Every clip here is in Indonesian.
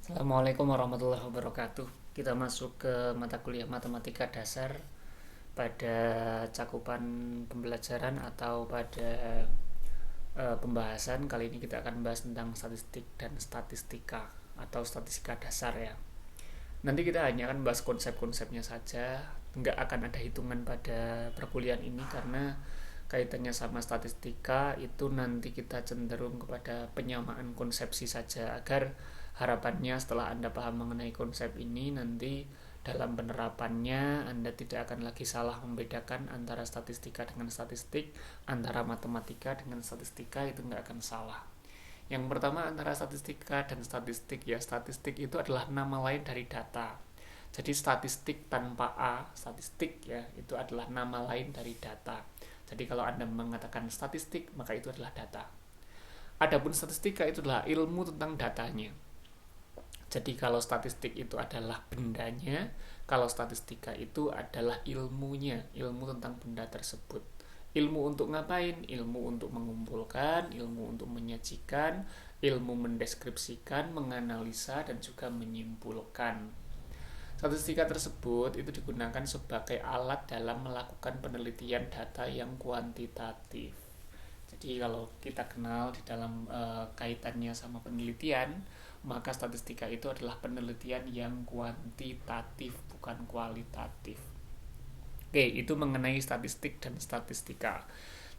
Assalamualaikum warahmatullahi wabarakatuh. Kita masuk ke mata kuliah matematika dasar pada cakupan pembelajaran atau pada pembahasan. Kali ini kita akan membahas tentang statistik dan statistika atau statistika dasar ya. Nanti kita hanya akan membahas konsep-konsepnya saja, nggak akan ada hitungan pada perkuliahan ini karena kaitannya sama statistika itu nanti kita cenderung kepada penyamaan konsepsi saja agar harapannya setelah Anda paham mengenai konsep ini nanti dalam penerapannya Anda tidak akan lagi salah membedakan antara statistika dengan statistik, antara matematika dengan statistika, itu nggak akan salah. Yang pertama, antara statistika dan statistik ya, statistik itu adalah nama lain dari data. Jadi statistik tanpa A, statistik ya, itu adalah nama lain dari data. Jadi kalau Anda mengatakan statistik, maka itu adalah data. Adapun statistika itu adalah ilmu tentang datanya. Jadi kalau statistik itu adalah bendanya, kalau statistika itu adalah ilmunya, ilmu tentang benda tersebut. Ilmu untuk ngapain? Ilmu untuk mengumpulkan, ilmu untuk menyajikan, ilmu mendeskripsikan, menganalisa, dan juga menyimpulkan. Statistika tersebut itu digunakan sebagai alat dalam melakukan penelitian data yang kuantitatif. Jadi kalau kita kenal di dalam kaitannya sama penelitian, maka statistika itu adalah penelitian yang kuantitatif, bukan kualitatif. Oke, itu mengenai statistik dan statistika.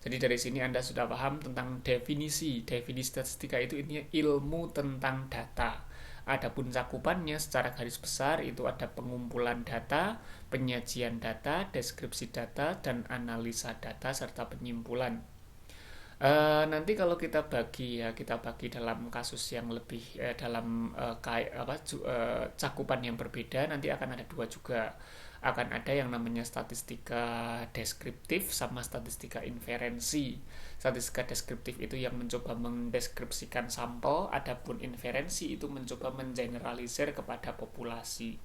Jadi dari sini Anda sudah paham tentang definisi. Definisi statistika itu intinya ilmu tentang data. Adapun cakupannya secara garis besar itu ada pengumpulan data, penyajian data, deskripsi data, dan analisa data serta penyimpulan. Nanti kalau kita bagi ya, kita bagi dalam kasus yang lebih dalam cakupan yang berbeda, nanti akan ada dua juga. Akan ada yang namanya statistika deskriptif sama statistika inferensi. Statistika deskriptif itu yang mencoba mendeskripsikan sampel, adapun inferensi itu mencoba mengeneralisir kepada populasi.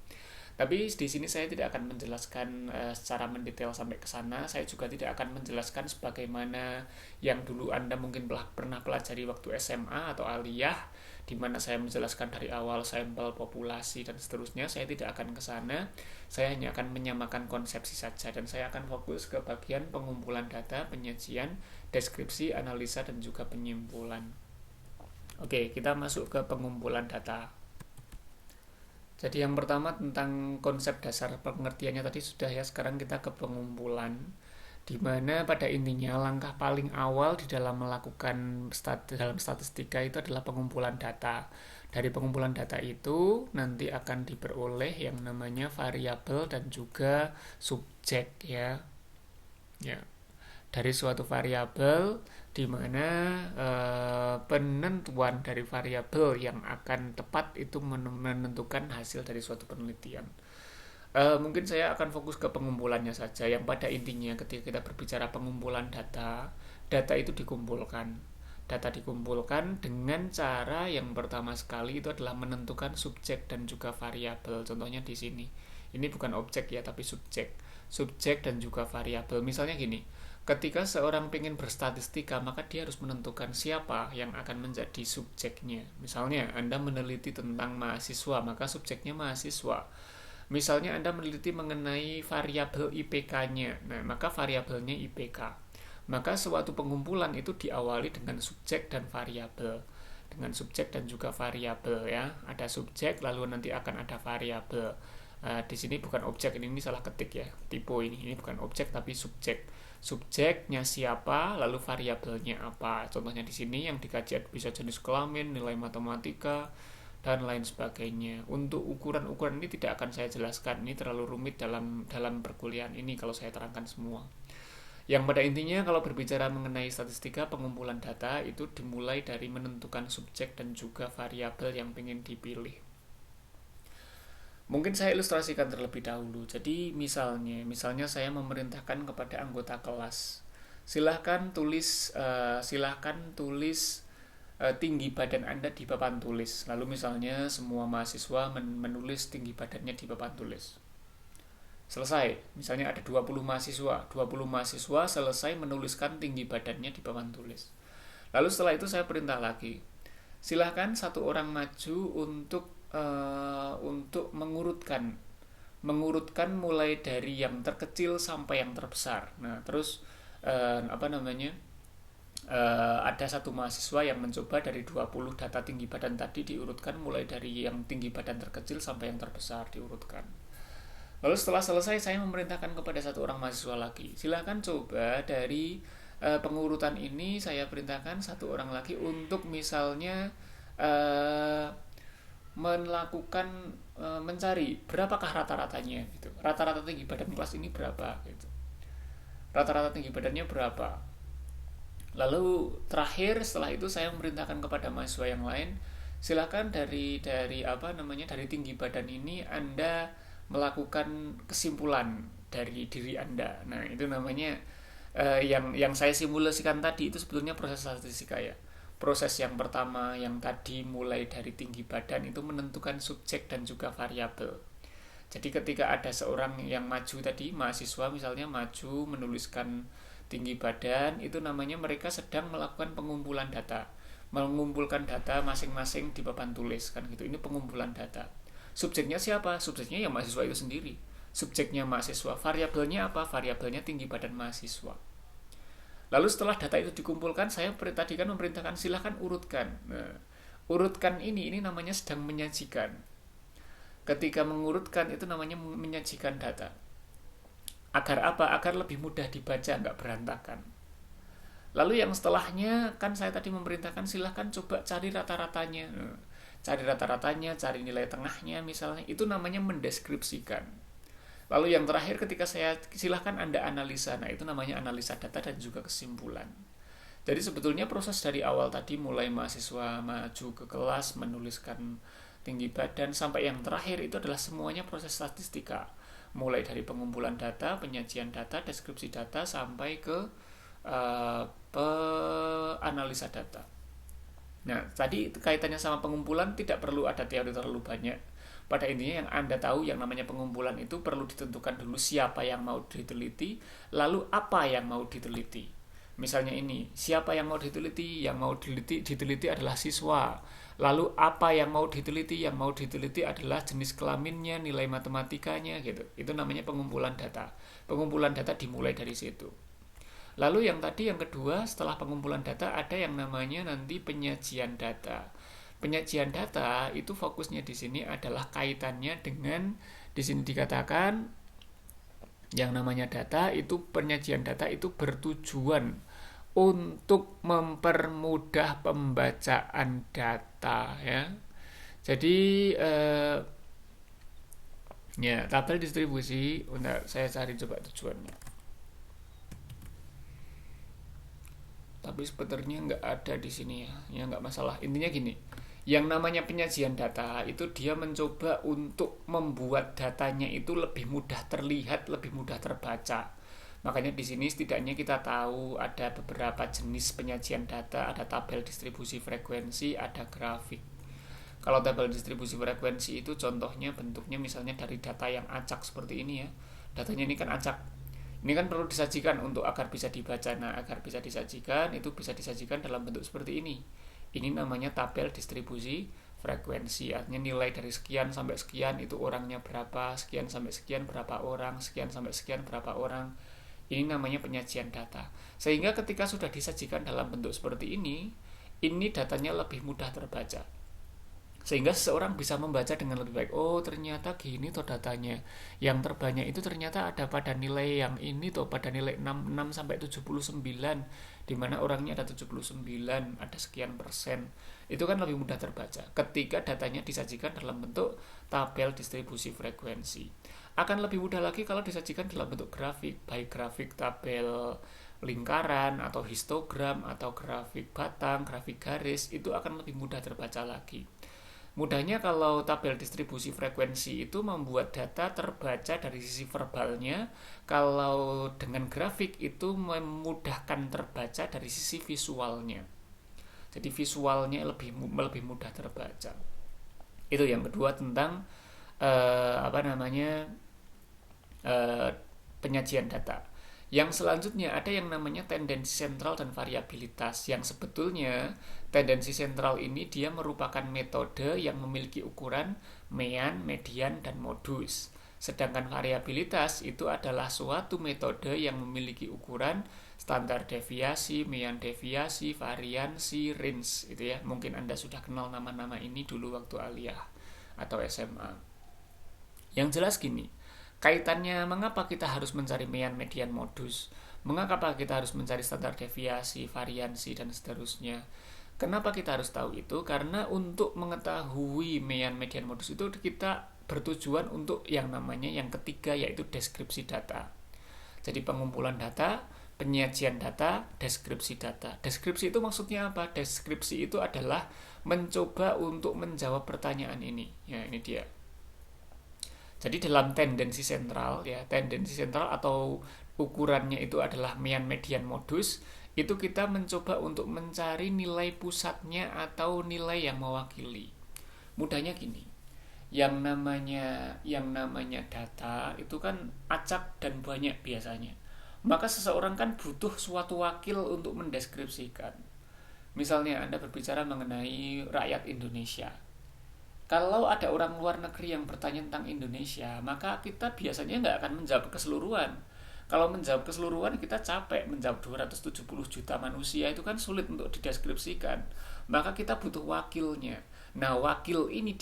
Tapi di sini saya tidak akan menjelaskan secara mendetail sampai ke sana. Saya juga tidak akan menjelaskan sebagaimana yang dulu Anda mungkin pernah pelajari waktu SMA atau aliyah, di mana saya menjelaskan dari awal sampel, populasi, dan seterusnya. Saya tidak akan ke sana. Saya hanya akan menyamakan konsepsi saja, dan saya akan fokus ke bagian pengumpulan data, penyajian, deskripsi, analisa, dan juga penyimpulan. Oke, kita masuk ke pengumpulan data. Jadi yang pertama tentang konsep dasar pengertiannya tadi sudah ya, sekarang kita ke pengumpulan, di mana pada intinya langkah paling awal di dalam melakukan dalam statistika itu adalah pengumpulan data. Dari pengumpulan data itu nanti akan diperoleh yang namanya variabel dan juga subjek ya. Ya, dari suatu variabel di mana penentuan dari variabel yang akan tepat itu menentukan hasil dari suatu penelitian. Mungkin saya akan fokus ke pengumpulannya saja, yang pada intinya ketika kita berbicara pengumpulan data, data itu dikumpulkan. Data dikumpulkan dengan cara yang pertama sekali itu adalah menentukan subjek dan juga variabel. Contohnya di sini. Ini bukan objek ya, tapi subjek. Subjek dan juga variabel. Misalnya gini, ketika seorang ingin berstatistika, maka dia harus menentukan siapa yang akan menjadi subjeknya. Misalnya, Anda meneliti tentang mahasiswa, maka subjeknya mahasiswa. Misalnya Anda meneliti mengenai variabel IPK-nya, nah maka variabelnya IPK. Maka suatu pengumpulan itu diawali dengan subjek dan variabel. Dengan subjek dan juga variabel ya. Ada subjek lalu nanti akan ada variabel. Di sini bukan objek, ini salah ketik ya. Tipe ini bukan objek tapi subjek. Subjeknya siapa, lalu variabelnya apa. Contohnya di sini yang dikaji bisa jenis kelamin, nilai matematika, dan lain sebagainya. Untuk ukuran-ukuran ini tidak akan saya jelaskan, ini terlalu rumit dalam perkuliahan ini kalau saya terangkan semua. Yang pada intinya kalau berbicara mengenai statistika, pengumpulan data itu dimulai dari menentukan subjek dan juga variabel yang ingin dipilih. Mungkin saya ilustrasikan terlebih dahulu. Jadi misalnya saya memerintahkan kepada anggota kelas, silahkan tulis tinggi badan Anda di papan tulis. Lalu misalnya semua mahasiswa menulis tinggi badannya di papan tulis. Selesai. Misalnya ada 20 mahasiswa. 20 mahasiswa selesai menuliskan tinggi badannya di papan tulis. Lalu setelah itu saya perintah lagi. Silahkan satu orang maju untuk untuk mengurutkan mulai dari yang terkecil sampai yang terbesar. Nah, terus ada satu mahasiswa yang mencoba dari 20 data tinggi badan tadi diurutkan mulai dari yang tinggi badan terkecil sampai yang terbesar diurutkan. Lalu setelah selesai saya memerintahkan kepada satu orang mahasiswa lagi, silakan coba dari pengurutan ini saya perintahkan satu orang lagi untuk misalnya melakukan mencari berapakah rata-ratanya gitu. Rata-rata tinggi badan kelas ini berapa gitu. Rata-rata tinggi badannya berapa. Lalu terakhir setelah itu saya memerintahkan kepada mahasiswa yang lain, silakan dari tinggi badan ini Anda melakukan kesimpulan dari diri Anda. Nah, itu namanya yang saya simulasikan tadi itu sebetulnya proses statistika ya. Proses yang pertama yang tadi mulai dari tinggi badan itu menentukan subjek dan juga variabel. Jadi ketika ada seorang yang maju tadi, mahasiswa misalnya maju menuliskan tinggi badan, itu namanya mereka sedang melakukan pengumpulan data, mengumpulkan data masing-masing di papan tulis kan gitu. Ini pengumpulan data. Subjeknya siapa? Subjeknya ya mahasiswa itu sendiri. Subjeknya mahasiswa. Variabelnya apa? Variabelnya tinggi badan mahasiswa. Lalu setelah data itu dikumpulkan, saya tadi kan memerintahkan silahkan urutkan. Nah, urutkan ini namanya sedang menyajikan. Ketika mengurutkan itu namanya menyajikan data. Agar apa? Agar lebih mudah dibaca, nggak berantakan. Lalu yang setelahnya kan saya tadi memerintahkan silahkan coba cari rata-ratanya. Cari rata-ratanya, cari nilai tengahnya misalnya. Itu namanya mendeskripsikan. Lalu yang terakhir ketika saya silahkan Anda analisa. Nah, itu namanya analisa data dan juga kesimpulan. Jadi sebetulnya proses dari awal tadi mulai mahasiswa maju ke kelas menuliskan tinggi badan sampai yang terakhir itu adalah semuanya proses statistika. Mulai dari pengumpulan data, penyajian data, deskripsi data sampai ke analisa data. Nah, tadi kaitannya sama pengumpulan tidak perlu ada teori terlalu banyak. Pada intinya yang Anda tahu yang namanya pengumpulan itu perlu ditentukan dulu siapa yang mau diteliti, lalu apa yang mau diteliti. Misalnya ini, siapa yang mau diteliti? Yang mau diteliti adalah siswa. Lalu apa yang mau diteliti? Yang mau diteliti adalah jenis kelaminnya, nilai matematikanya gitu. Itu namanya pengumpulan data. Pengumpulan data dimulai dari situ. Lalu yang kedua setelah pengumpulan data ada yang namanya nanti penyajian data. Penyajian data itu fokusnya di sini adalah kaitannya dengan di sini dikatakan yang namanya data itu penyajian data itu bertujuan untuk mempermudah pembacaan data ya. Jadi ya tabel distribusi, bentar, saya cari coba tujuannya. Tapi sebenarnya nggak ada di sini ya nggak masalah. Intinya gini, yang namanya penyajian data itu dia mencoba untuk membuat datanya itu lebih mudah terlihat, lebih mudah terbaca. Makanya di sini setidaknya kita tahu ada beberapa jenis penyajian data, ada tabel distribusi frekuensi, ada grafik. Kalau tabel distribusi frekuensi itu contohnya bentuknya misalnya dari data yang acak seperti ini ya. Datanya ini kan acak. Ini kan perlu disajikan untuk agar bisa dibaca. Nah, agar bisa disajikan itu bisa disajikan dalam bentuk seperti ini. Ini namanya tabel distribusi frekuensi. Artinya nilai dari sekian sampai sekian itu orangnya berapa, sekian sampai sekian berapa orang, sekian sampai sekian berapa orang. Ini namanya penyajian data. Sehingga ketika sudah disajikan dalam bentuk seperti ini datanya lebih mudah terbaca. Sehingga seseorang bisa membaca dengan lebih baik. Oh, ternyata gini toh datanya. Yang terbanyak itu ternyata ada pada nilai yang ini toh, pada nilai 66 sampai 79, di mana orangnya ada 79, ada sekian persen. Itu kan lebih mudah terbaca ketika datanya disajikan dalam bentuk tabel distribusi frekuensi. Akan lebih mudah lagi kalau disajikan dalam bentuk grafik, baik grafik tabel lingkaran atau histogram atau grafik batang, grafik garis, itu akan lebih mudah terbaca lagi. Mudahnya kalau tabel distribusi frekuensi itu membuat data terbaca dari sisi verbalnya, kalau dengan grafik itu memudahkan terbaca dari sisi visualnya. Jadi visualnya lebih mudah terbaca. Itu yang kedua tentang penyajian data. Yang selanjutnya ada yang namanya tendensi sentral dan variabilitas, yang sebetulnya tendensi sentral ini dia merupakan metode yang memiliki ukuran mean, median, dan modus. Sedangkan variabilitas itu adalah suatu metode yang memiliki ukuran standar deviasi, mean deviasi, variansi, range itu ya. Mungkin Anda sudah kenal nama-nama ini dulu waktu aliyah atau SMA. Yang jelas gini, kaitannya mengapa kita harus mencari mean, median, modus, mengapa kita harus mencari standar deviasi, variansi, dan seterusnya. Kenapa kita harus tahu itu? Karena untuk mengetahui mean, median, modus itu kita bertujuan untuk yang namanya yang ketiga, yaitu deskripsi data. Jadi pengumpulan data, penyajian data, deskripsi data. Deskripsi itu maksudnya apa? Deskripsi itu adalah mencoba untuk menjawab pertanyaan ini. Ya, ini dia. Jadi dalam tendensi sentral ya, tendensi sentral atau ukurannya itu adalah mean, median, modus, itu kita mencoba untuk mencari nilai pusatnya atau nilai yang mewakili. Mudahnya gini, yang namanya data itu kan acak dan banyak biasanya. Maka seseorang kan butuh suatu wakil untuk mendeskripsikan. Misalnya Anda berbicara mengenai rakyat Indonesia. Kalau ada orang luar negeri yang bertanya tentang Indonesia, maka kita biasanya nggak akan menjawab keseluruhan. Kalau menjawab keseluruhan kita capek, menjawab 270 juta manusia itu kan sulit untuk dideskripsikan. Maka kita butuh wakilnya. Nah, wakil ini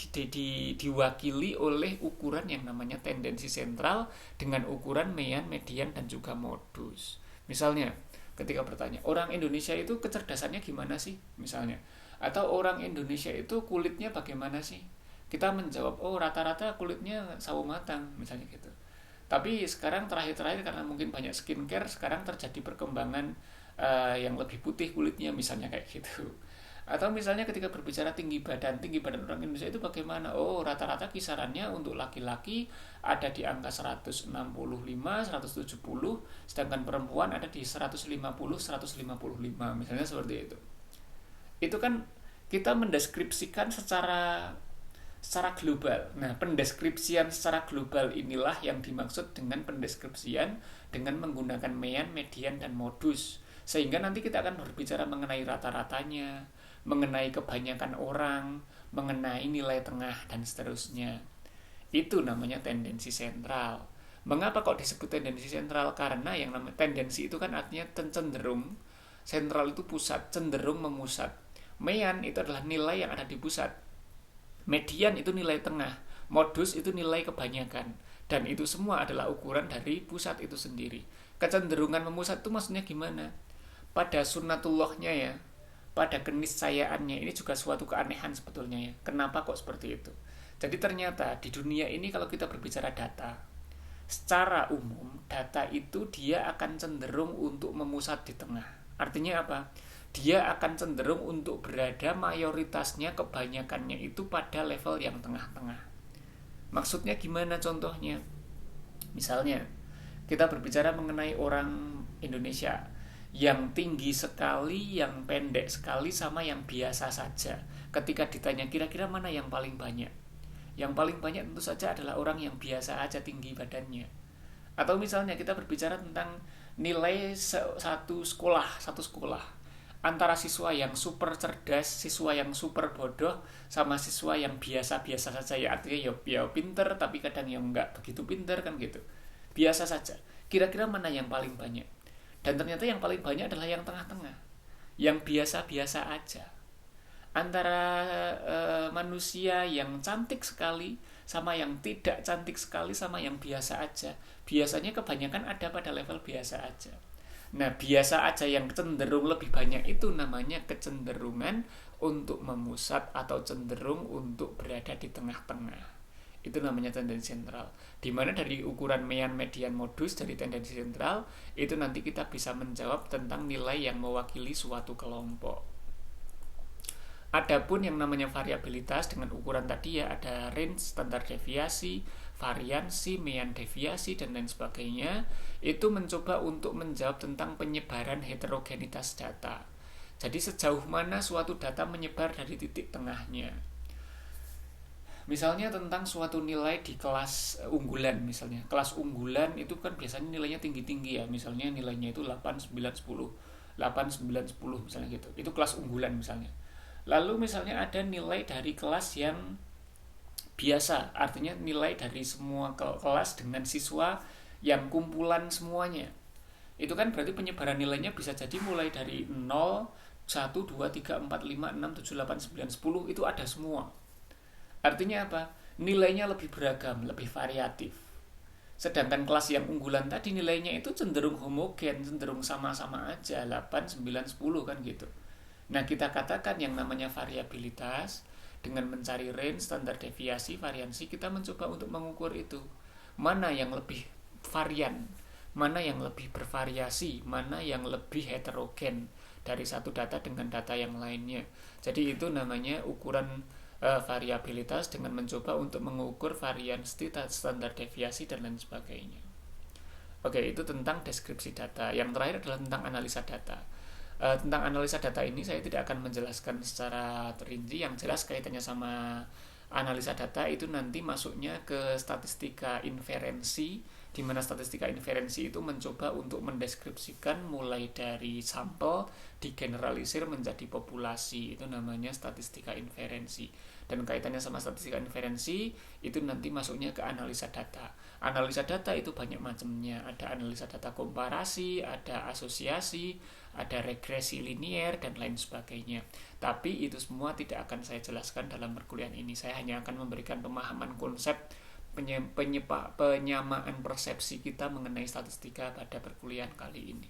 diwakili oleh ukuran yang namanya tendensi sentral dengan ukuran mean, median, dan juga modus. Misalnya, ketika bertanya, orang Indonesia itu kecerdasannya gimana sih? Misalnya. Atau orang Indonesia itu kulitnya bagaimana sih? Kita menjawab, oh rata-rata kulitnya sawo matang, misalnya gitu. Tapi sekarang terakhir-terakhir karena mungkin banyak skincare, sekarang terjadi perkembangan yang lebih putih kulitnya, misalnya kayak gitu. Atau misalnya ketika berbicara tinggi badan orang Indonesia itu bagaimana? Oh, rata-rata kisarannya untuk laki-laki ada di angka 165, 170, sedangkan perempuan ada di 150, 155, misalnya seperti itu. Itu kan kita mendeskripsikan secara global. Nah, pendeskripsian secara global inilah yang dimaksud dengan pendeskripsian dengan menggunakan mean, median, dan modus. Sehingga nanti kita akan berbicara mengenai rata-ratanya, mengenai kebanyakan orang, mengenai nilai tengah, dan seterusnya. Itu namanya tendensi sentral. Mengapa kok disebut tendensi sentral? Karena yang namanya tendensi itu kan artinya cenderung. Sentral itu pusat, cenderung memusat. Mean itu adalah nilai yang ada di pusat. Median itu nilai tengah. Modus itu nilai kebanyakan. Dan itu semua adalah ukuran dari pusat itu sendiri. Kecenderungan memusat itu maksudnya gimana? Pada sunnatullahnya ya, pada keniscayaannya, ini juga suatu keanehan sebetulnya ya. Kenapa kok seperti itu? Jadi ternyata di dunia ini kalau kita berbicara data, secara umum data itu dia akan cenderung untuk memusat di tengah. Artinya apa? Dia akan cenderung untuk berada mayoritasnya, kebanyakannya itu pada level yang tengah-tengah. Maksudnya gimana contohnya? Misalnya, kita berbicara mengenai orang Indonesia yang tinggi sekali, yang pendek sekali, sama yang biasa saja. Ketika ditanya kira-kira mana yang paling banyak? Yang paling banyak tentu saja adalah orang yang biasa aja tinggi badannya. Atau misalnya kita berbicara tentang nilai satu sekolah. Antara siswa yang super cerdas, siswa yang super bodoh, sama siswa yang biasa-biasa saja ya, artinya ya pinter tapi kadang yang nggak begitu pinter kan gitu, biasa saja. Kira-kira mana yang paling banyak? Dan ternyata yang paling banyak adalah yang tengah-tengah, yang biasa-biasa aja. Antara manusia yang cantik sekali sama yang tidak cantik sekali sama yang biasa aja, biasanya kebanyakan ada pada level biasa aja. Nah, biasa aja yang cenderung lebih banyak itu namanya kecenderungan untuk memusat atau cenderung untuk berada di tengah-tengah. Itu namanya tendensi sentral. Dimana dari ukuran mean, median, modus dari tendensi sentral itu nanti kita bisa menjawab tentang nilai yang mewakili suatu kelompok. Adapun yang namanya variabilitas dengan ukuran tadi ya, ada range, standar deviasi, variansi, mean deviasi, dan lain sebagainya. Itu mencoba untuk menjawab tentang penyebaran heterogenitas data. Jadi sejauh mana suatu data menyebar dari titik tengahnya. Misalnya tentang suatu nilai di kelas unggulan misalnya. Kelas unggulan itu kan biasanya nilainya tinggi-tinggi ya. Misalnya nilainya itu 8, 9, 10. 8, 9, 10 misalnya gitu. Itu kelas unggulan misalnya. Lalu misalnya ada nilai dari kelas yang biasa, artinya nilai dari semua kelas dengan siswa yang kumpulan semuanya. Itu kan berarti penyebaran nilainya bisa jadi mulai dari 0, 1, 2, 3, 4, 5, 6, 7, 8, 9, 10 itu ada semua. Artinya apa? Nilainya lebih beragam, lebih variatif. Sedangkan kelas yang unggulan tadi nilainya itu cenderung homogen, cenderung sama-sama aja, 8, 9, 10 kan gitu. Nah, kita katakan yang namanya variabilitas dengan mencari range, standar deviasi, variansi, kita mencoba untuk mengukur itu. Mana yang lebih varian, mana yang lebih bervariasi, mana yang lebih heterogen dari satu data dengan data yang lainnya. Jadi itu namanya ukuran variabilitas dengan mencoba untuk mengukur variansi, standar deviasi, dan lain sebagainya. Oke, itu tentang deskripsi data. Yang terakhir adalah tentang analisa data. Tentang analisa data ini saya tidak akan menjelaskan secara terinci. Yang jelas kaitannya sama analisa data itu nanti masuknya ke statistika inferensi, di mana statistika inferensi itu mencoba untuk mendeskripsikan mulai dari sampel digeneralisir menjadi populasi. Itu namanya statistika inferensi. Dan kaitannya sama statistika inferensi itu nanti masuknya ke analisa data. Analisa data itu banyak macamnya. Ada analisa data komparasi, ada asosiasi, ada regresi linier, dan lain sebagainya. Tapi itu semua tidak akan saya jelaskan dalam perkuliahan ini. Saya hanya akan memberikan pemahaman konsep penyamaan persepsi kita mengenai statistika pada perkuliahan kali ini.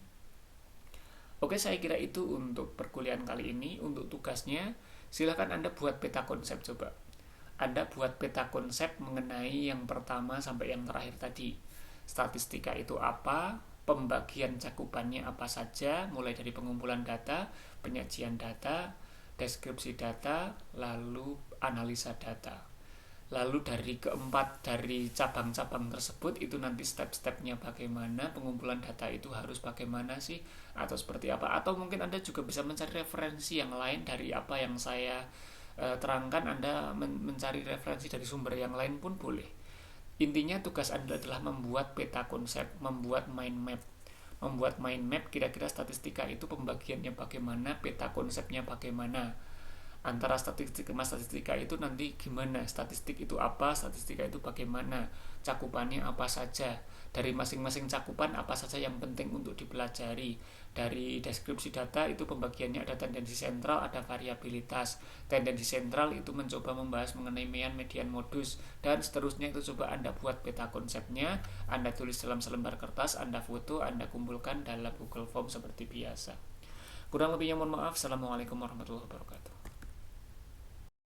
Oke, saya kira itu untuk perkuliahan kali ini. Untuk tugasnya, silakan Anda buat peta konsep coba. Anda buat peta konsep mengenai yang pertama sampai yang terakhir tadi. Statistika itu apa? Pembagian cakupannya apa saja, mulai dari pengumpulan data, penyajian data, deskripsi data, lalu analisa data. Lalu dari cabang-cabang tersebut itu nanti step-stepnya bagaimana, pengumpulan data itu harus bagaimana sih, atau seperti apa. Atau mungkin Anda juga bisa mencari referensi yang lain dari apa yang saya terangkan. Anda mencari referensi dari sumber yang lain pun boleh. Intinya tugas Anda adalah membuat peta konsep, membuat mind map. Membuat mind map kira-kira statistika itu pembagiannya bagaimana, peta konsepnya bagaimana. Antara statistik sama statistika itu nanti gimana, statistik itu apa, statistika itu bagaimana, cakupannya apa saja, dari masing-masing cakupan apa saja yang penting untuk dipelajari. Dari deskripsi data itu pembagiannya ada tendensi sentral, ada variabilitas. Tendensi sentral itu mencoba membahas mengenai mean, median, modus, dan seterusnya. Itu coba Anda buat peta konsepnya, Anda tulis dalam selembar kertas, Anda foto, Anda kumpulkan dalam Google Form seperti biasa. Kurang lebihnya mohon maaf. Assalamualaikum warahmatullahi wabarakatuh.